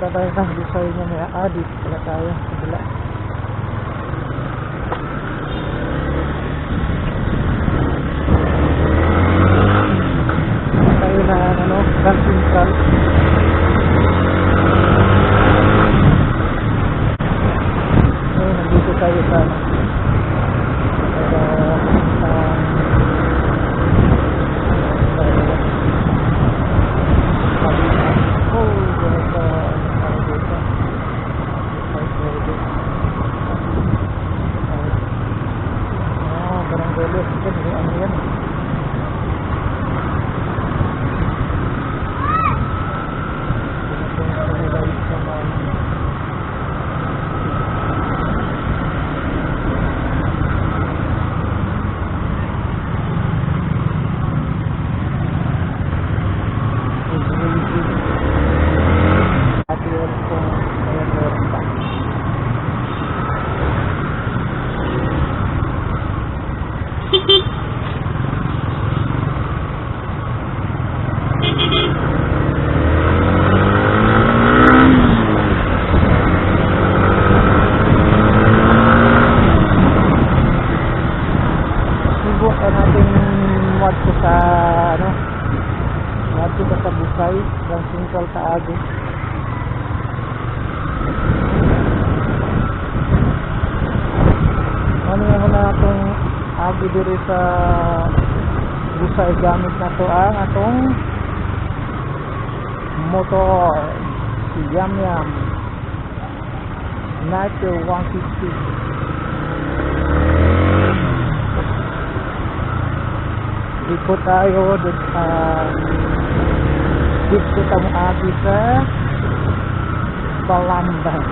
Punta tayo ng Busay niya may dito pala tayo sa bila. Tayo na Grand Central. Nandito tayo sa sa Busay, Grand Central Taagi. Ano yung na itong agi diri sa Busay gamit na to ang atong motor si Yam Yam Nitro 150. Ikot tayo dito tayo agi sa Balamban.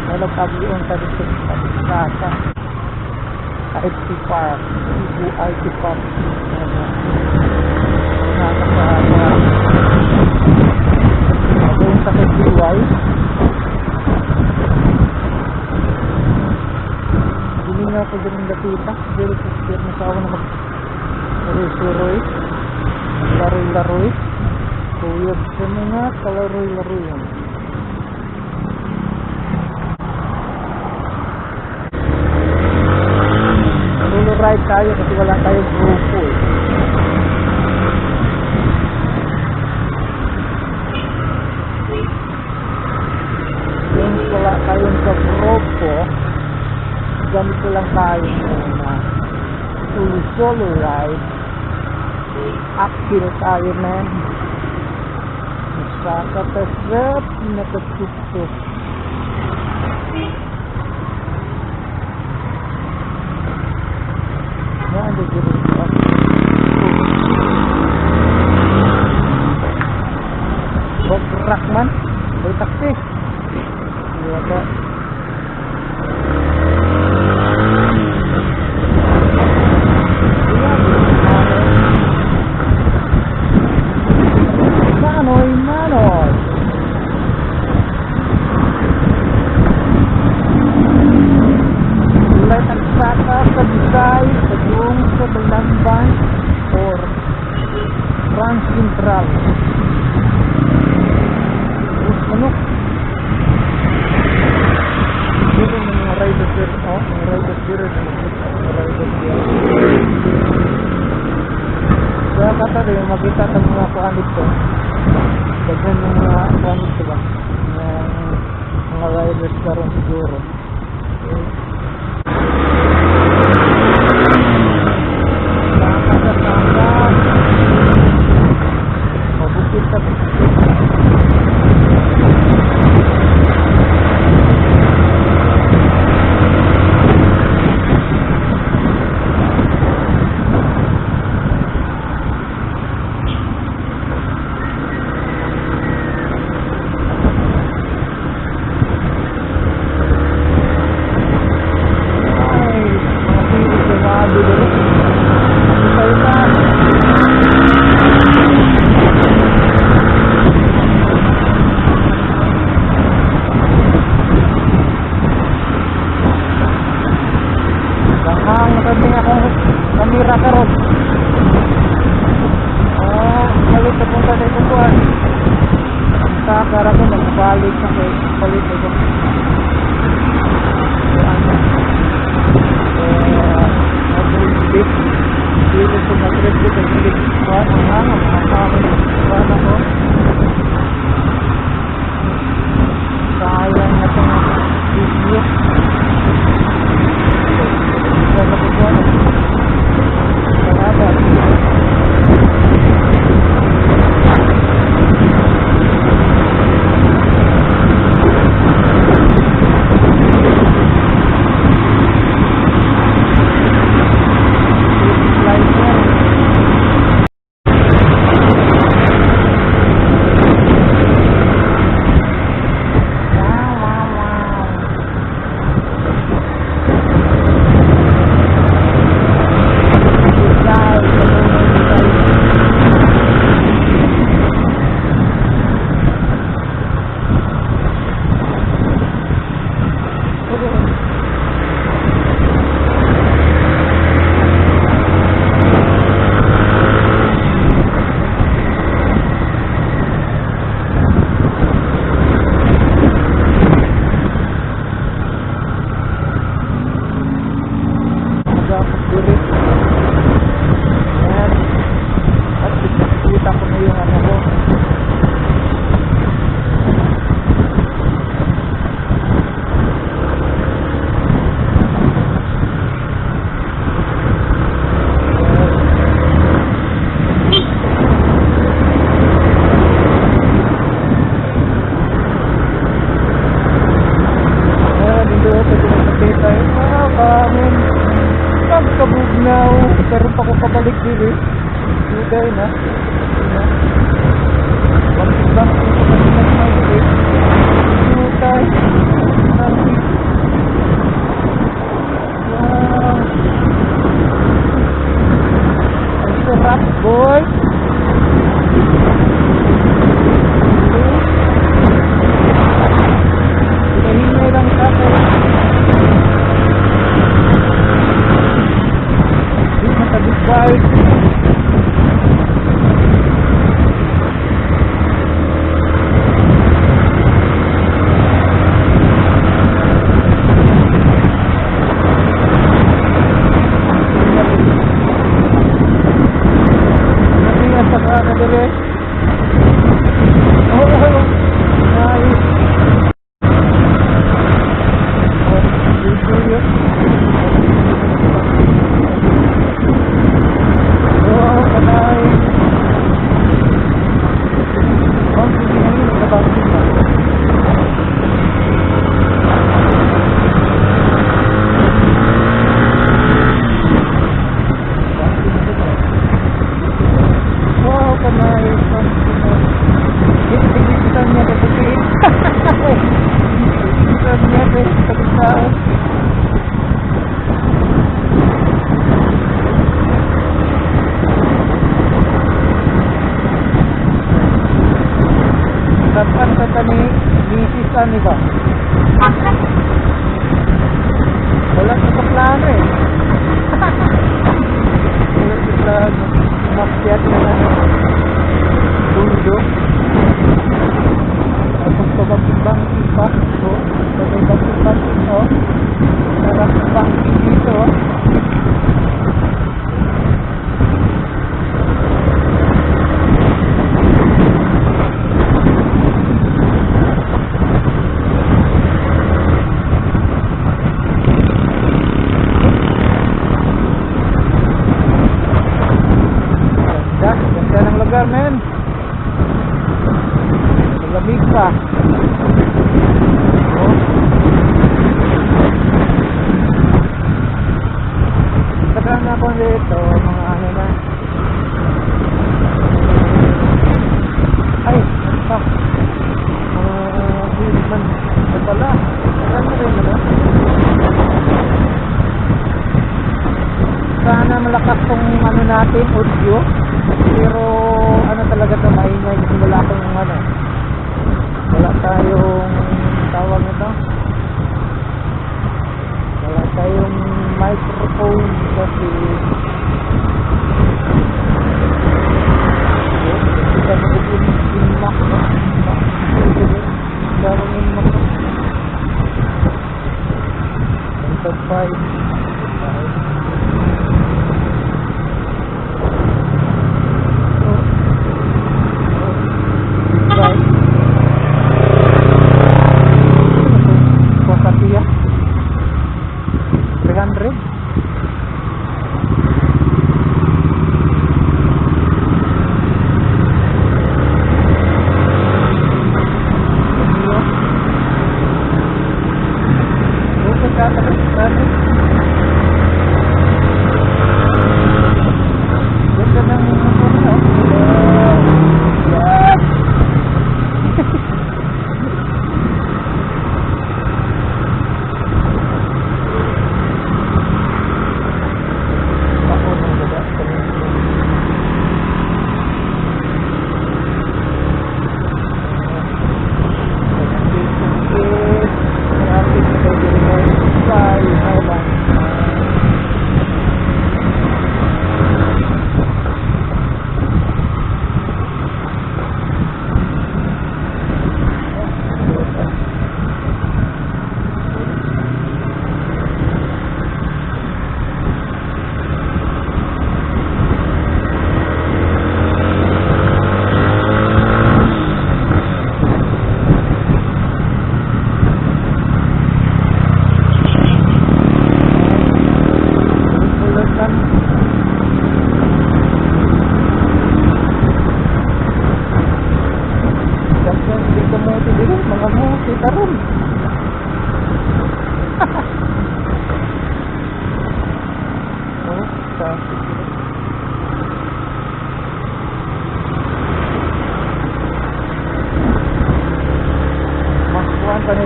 Kalau kabiyon tadi sa IT Park, Ibu IT Park. Doon sa KBY. Hindi nga ako din nakita. Dito sa masawa na mag-suroy. Laroy-laroy. Tuyod sa mga kalaroy-laroy yan. Ride tayo kasi wala tayong grupo eh. Yung wala tayong sa grupo, ganito lang tayo na solo ride. Active tayo na sa katasap nakatutok. Ada jeruk bergerak man dari taksi ya kak manoy mulai tagsaka sa Busay sa Balamban or Grand Central. Terus ano? Dito ng mga riders here, mga riders here, kaya kata rin, makita ng mga kuanit ko. Daghan ng mga kuanit ko ba? Mga riders karon siguro. Kamera karon. Malit na punta sa ito kuhan. Sa karagon palit ako. Palit ako. Mag-trip. Dito ko mag-trip ko. Mag-trip ko. Ako. Sayang na itong video. Salamat. Kabugnaw, pero pa ko pabalik dito eh. Sugay na. Bang-bang ko sa kanilang mag-break. Sugay. Wow. Ang sarap, boy. Hinahinay lang ka ko. Matagipay. Natingan sa ka na dire. Oh, nice. Kapan ka ni bisisan ni ba? Wala sa plano eh. Wala sa plano. Makyat na dulo. Tapos pabang-bangki pa. So, pabang-bangki ito. Narang-bangki dito. Men, malamig pa. Oh. Kadang na po dito, mga ano na. Ay, fuck. Human na pala. Kadang na rin na. Sana malakas tong ano natin, audio. Pero ano talaga ito, maingay kasi wala akong ano, wala tayong tawag nito, wala tayong microphone kasi hindi ka mag-inak Kuasatiya 300.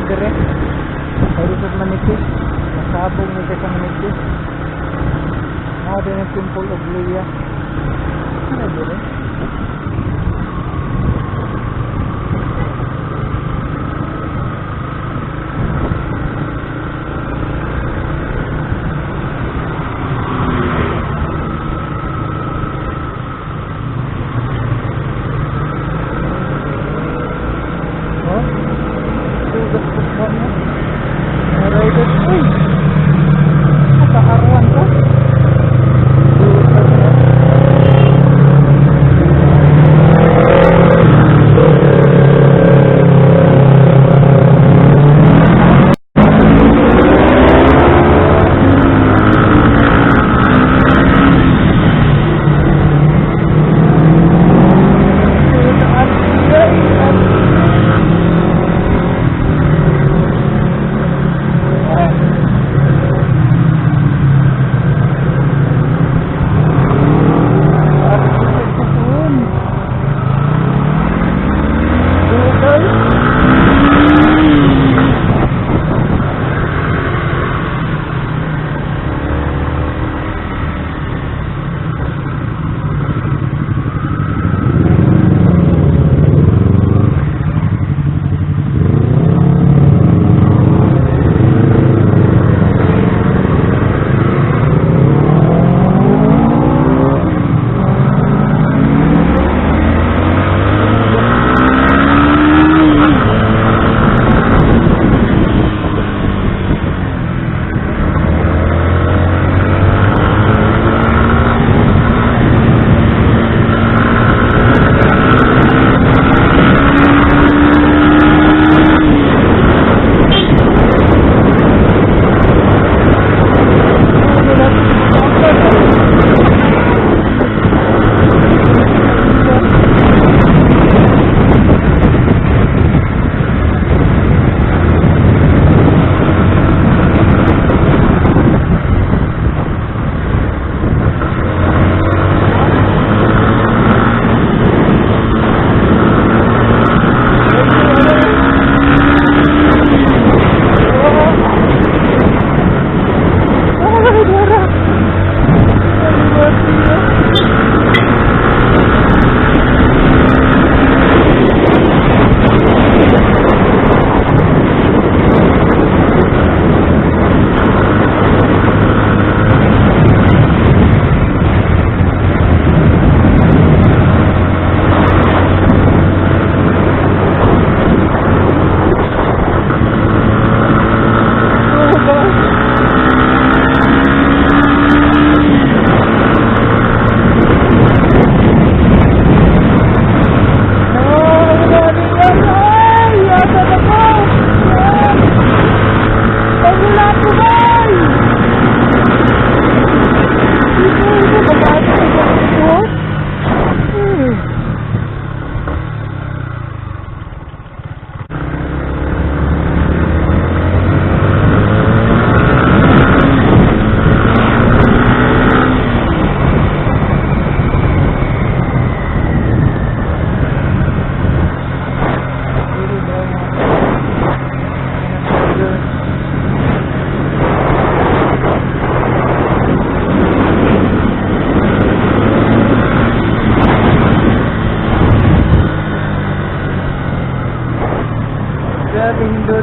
Dire Heritage manipis Masabong nito sa manipis din ang Temple of Leia ano dire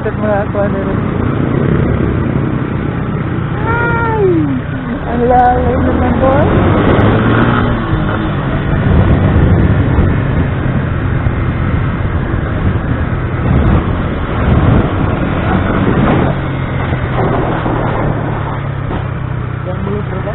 Patit mo na ako ano rin. Ay! Ang lalim naman doon. Yang belum berapa?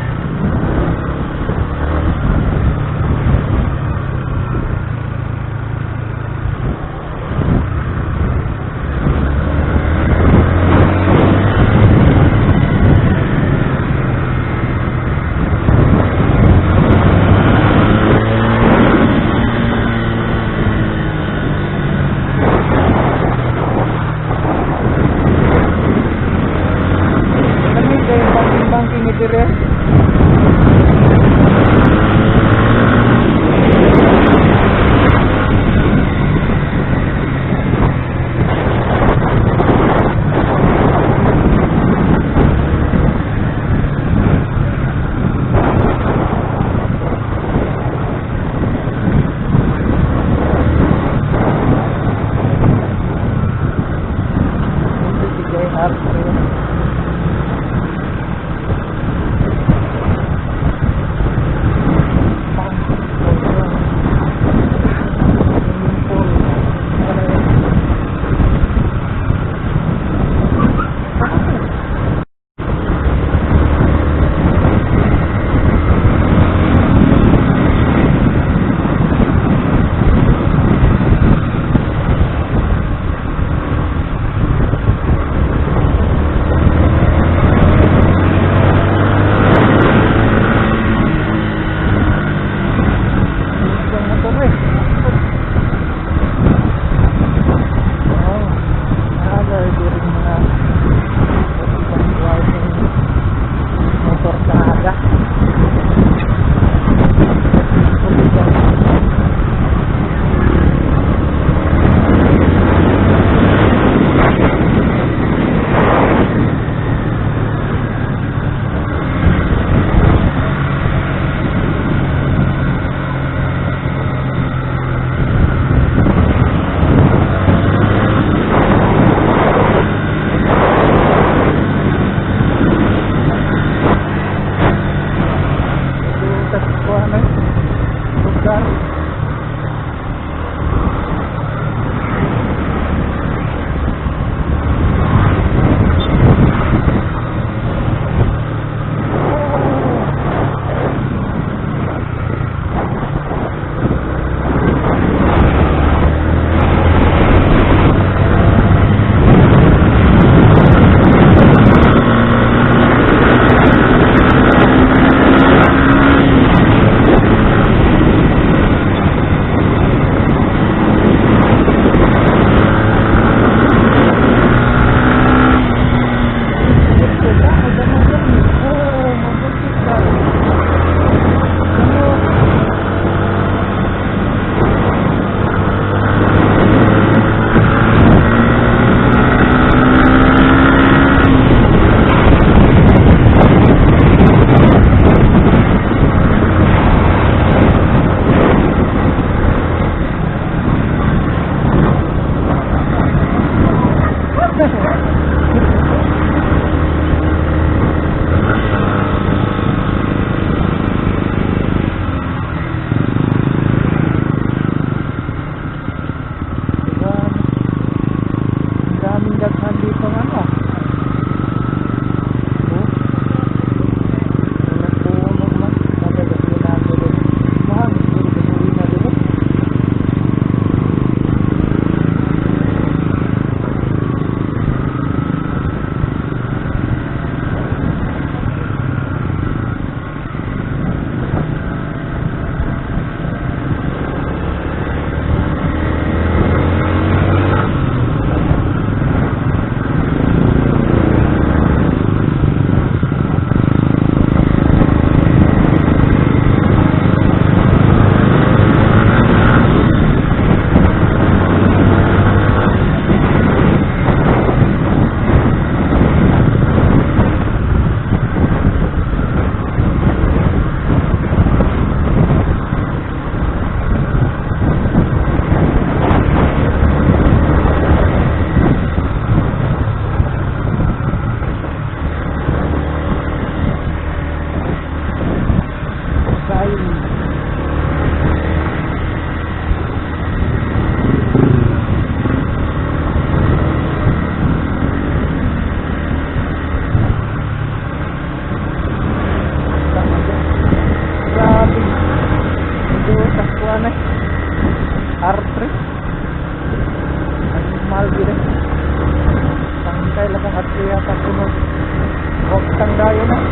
Banking itu ya. Ini 3 hari. kabayo na.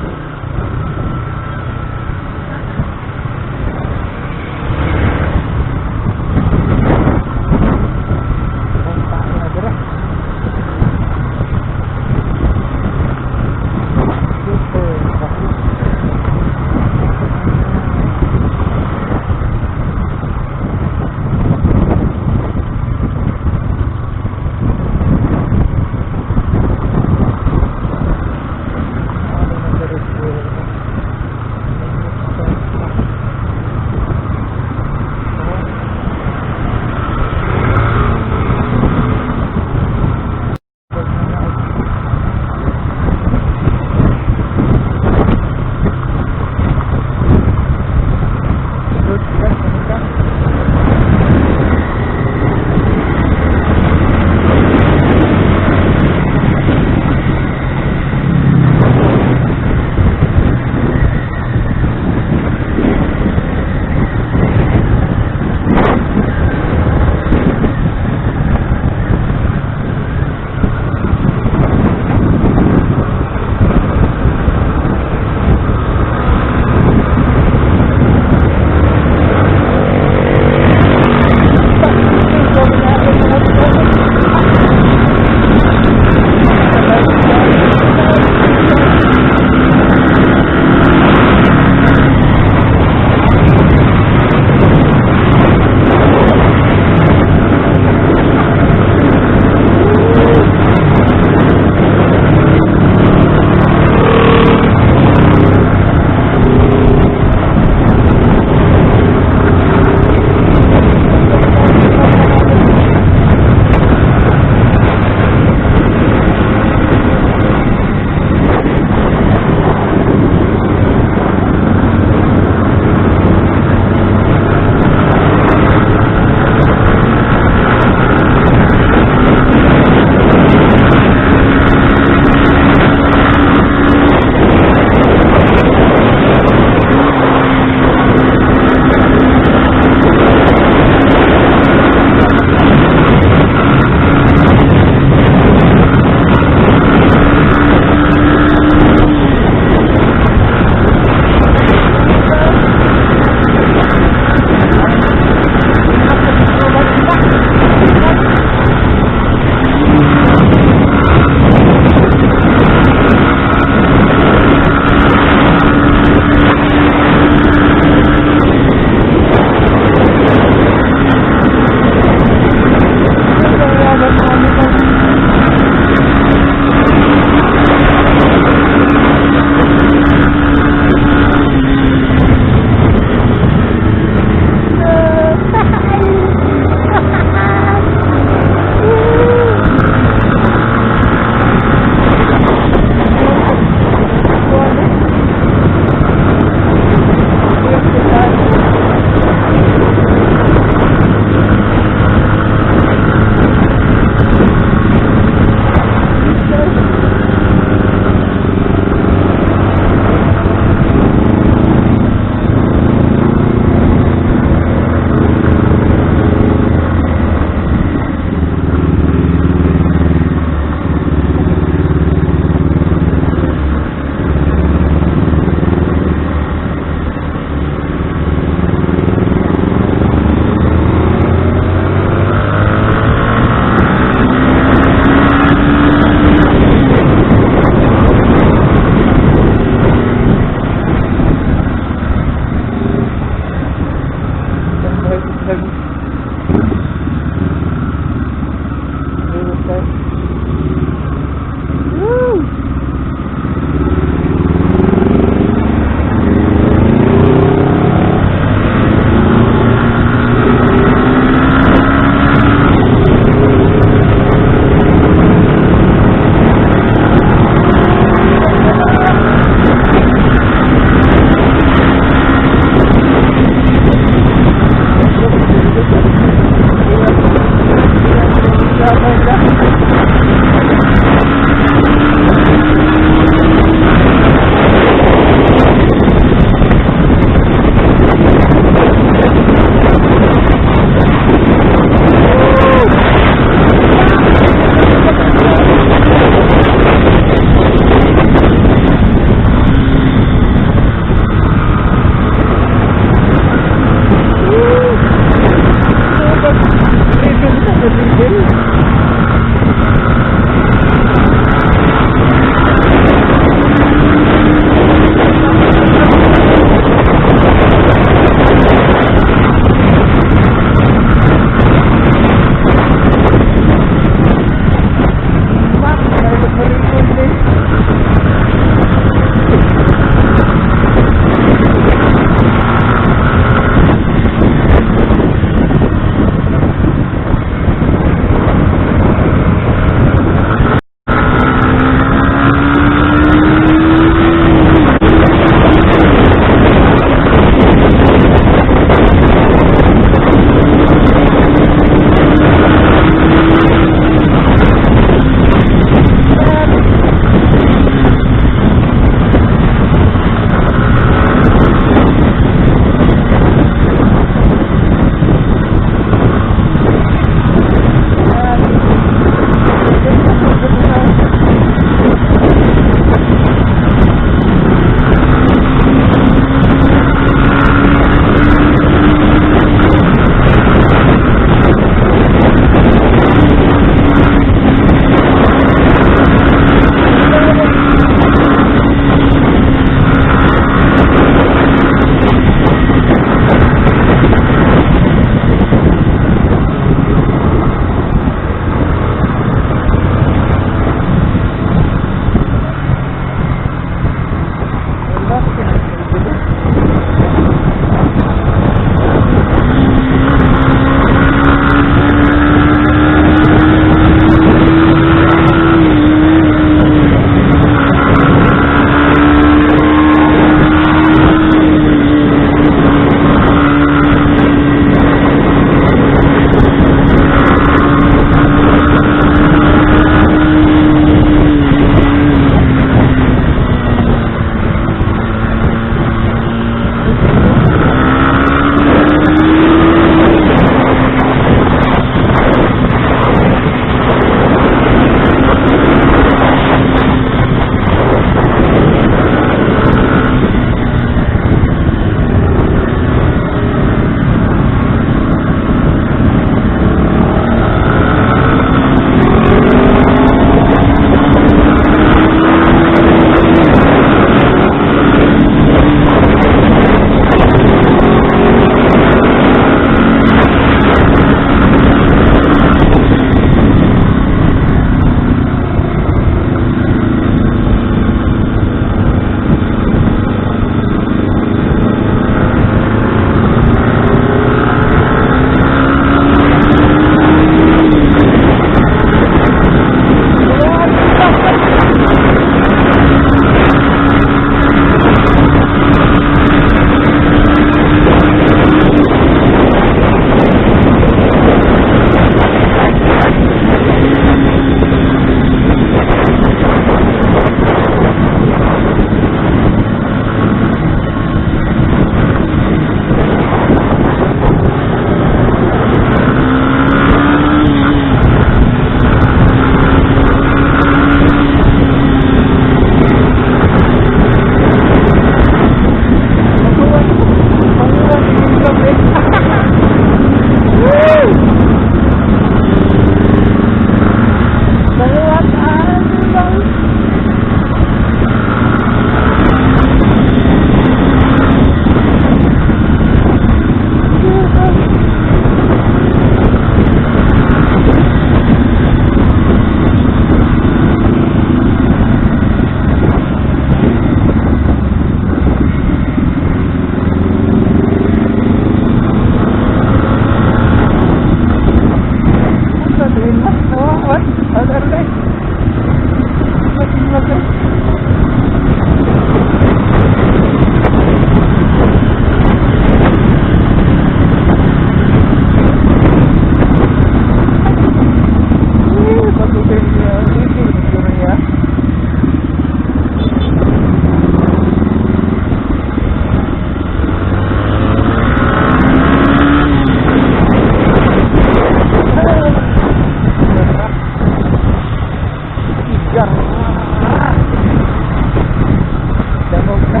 Damog na.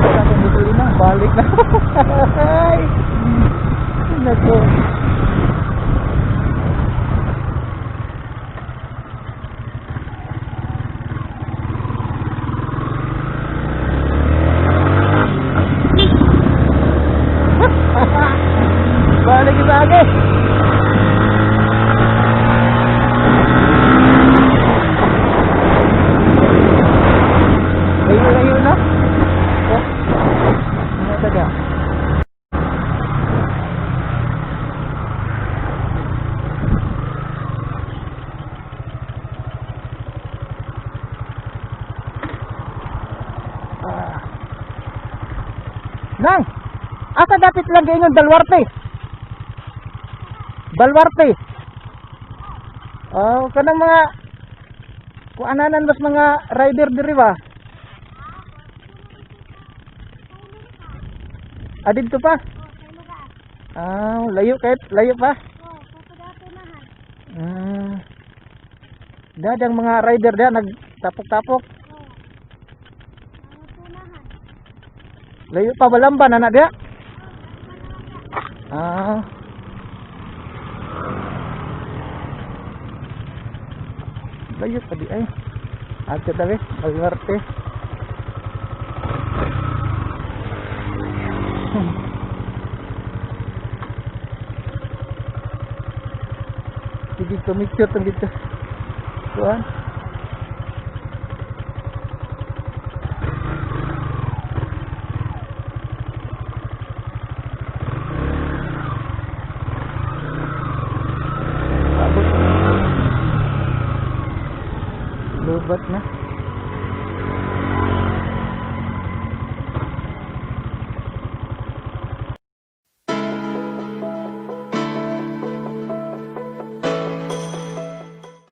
Wala akong gasolina. Balik na. Ay! Nako. Balik kita lagi. Layo-layo na. Oh. Ano taga? Nang, asa dapat lang ingon Baluarte? Baluarte. Oh, kanang mga kuananan mas mga rider diri ba? Adid to pa? Ah, layo kahit layo pa? Dadang mga rider da nagtapok-tapok. Layo pa balamban anak dia? Ah. Layo pa di ay. Ato dali, Baluarte. Dito mikir tong dito. Kuan. Lubat na.